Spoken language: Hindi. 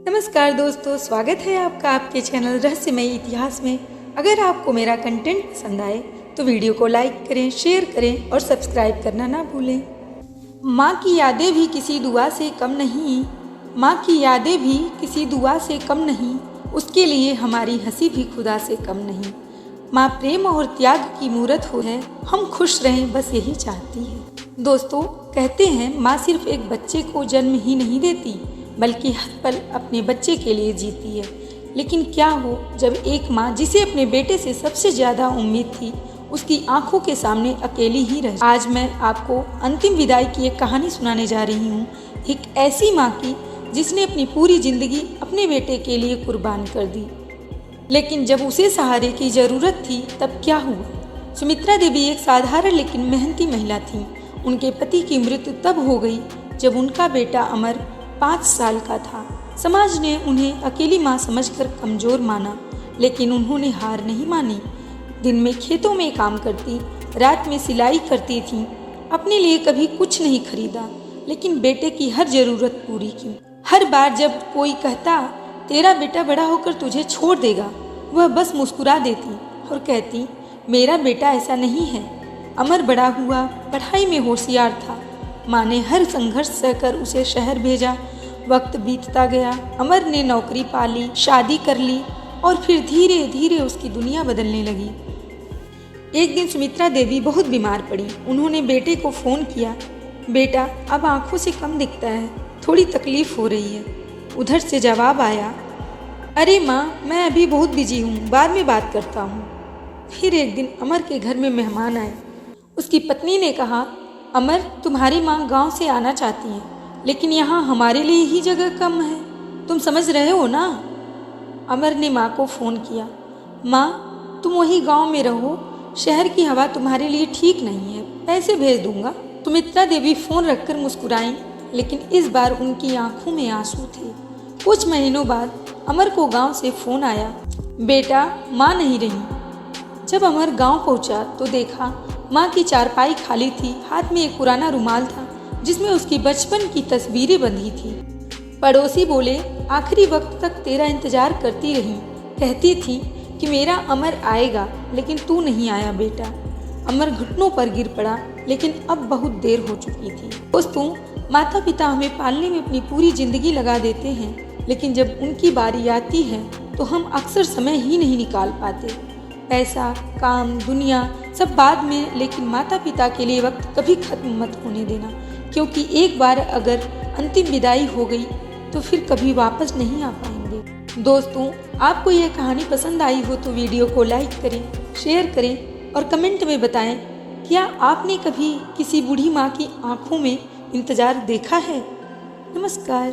नमस्कार दोस्तों, स्वागत है आपका आपके चैनल रहस्यमय इतिहास में। अगर आपको मेरा कंटेंट पसंद आए तो वीडियो को लाइक करें, शेयर करें और सब्सक्राइब करना ना भूलें। माँ की यादें भी किसी दुआ से कम नहीं, माँ की यादें भी किसी दुआ से कम नहीं, उसके लिए हमारी हंसी भी खुदा से कम नहीं। माँ प्रेम और त्याग की मूरत हो है, हम खुश रहें बस यही चाहती है। दोस्तों, कहते हैं माँ सिर्फ एक बच्चे को जन्म ही नहीं देती बल्कि हर पल अपने बच्चे के लिए जीती है। लेकिन क्या हो जब एक माँ जिसे अपने बेटे से सबसे ज़्यादा उम्मीद थी उसकी आंखों के सामने अकेली ही रह। आज मैं आपको अंतिम विदाई की एक कहानी सुनाने जा रही हूँ, एक ऐसी माँ की जिसने अपनी पूरी जिंदगी अपने बेटे के लिए कुर्बान कर दी। लेकिन जब उसे सहारे की ज़रूरत थी तब क्या हुआ। सुमित्रा देवी एक साधारण लेकिन मेहनती महिला थी। उनके पति की मृत्यु तब हो गई जब उनका बेटा अमर 5 साल का था। समाज ने उन्हें अकेली माँ समझकर कमज़ोर माना, लेकिन उन्होंने हार नहीं मानी। दिन में खेतों में काम करती, रात में सिलाई करती थी। अपने लिए कभी कुछ नहीं खरीदा, लेकिन बेटे की हर ज़रूरत पूरी की। हर बार जब कोई कहता तेरा बेटा बड़ा होकर तुझे छोड़ देगा, वह बस मुस्कुरा देती और कहती मेरा बेटा ऐसा नहीं है। अमर बड़ा हुआ, पढ़ाई में होशियार था। माँ ने हर संघर्ष सहकर उसे शहर भेजा। वक्त बीतता गया, अमर ने नौकरी पा ली, शादी कर ली और फिर धीरे धीरे उसकी दुनिया बदलने लगी। एक दिन सुमित्रा देवी बहुत बीमार पड़ी। उन्होंने बेटे को फ़ोन किया, बेटा अब आंखों से कम दिखता है, थोड़ी तकलीफ हो रही है। उधर से जवाब आया, अरे माँ मैं अभी बहुत बिजी हूँ, बाद में बात करता हूँ। फिर एक दिन अमर के घर में मेहमान आए। उसकी पत्नी ने कहा, अमर तुम्हारी माँ गांव से आना चाहती हैं, लेकिन यहाँ हमारे लिए ही जगह कम है, तुम समझ रहे हो ना। अमर ने माँ को फ़ोन किया, माँ तुम वही गांव में रहो, शहर की हवा तुम्हारे लिए ठीक नहीं है, पैसे भेज दूंगा। सुमित्रा देवी फ़ोन रखकर मुस्कुराईं, लेकिन इस बार उनकी आंखों में आंसू थे। कुछ महीनों बाद अमर को गांव से फ़ोन आया, बेटा माँ नहीं रही। जब अमर गांव पहुंचा तो देखा माँ की चारपाई खाली थी। हाथ में एक पुराना रुमाल था जिसमें उसकी बचपन की तस्वीरें बंधी थी। पड़ोसी बोले, आखिरी वक्त तक तेरा इंतजार करती रही, कहती थी कि मेरा अमर आएगा, लेकिन तू नहीं आया बेटा। अमर घुटनों पर गिर पड़ा, लेकिन अब बहुत देर हो चुकी थी। दोस्तों, माता पिता हमें पालने में अपनी पूरी जिंदगी लगा देते हैं, लेकिन जब उनकी बारी आती है तो हम अक्सर समय ही नहीं निकाल पाते। पैसा, काम, दुनिया सब बाद में, लेकिन माता पिता के लिए वक्त कभी खत्म मत होने देना, क्योंकि एक बार अगर अंतिम विदाई हो गई तो फिर कभी वापस नहीं आ पाएंगे। दोस्तों, आपको यह कहानी पसंद आई हो तो वीडियो को लाइक करें, शेयर करें और कमेंट में बताएं, क्या आपने कभी किसी बूढ़ी माँ की आंखों में इंतजार देखा है। नमस्कार।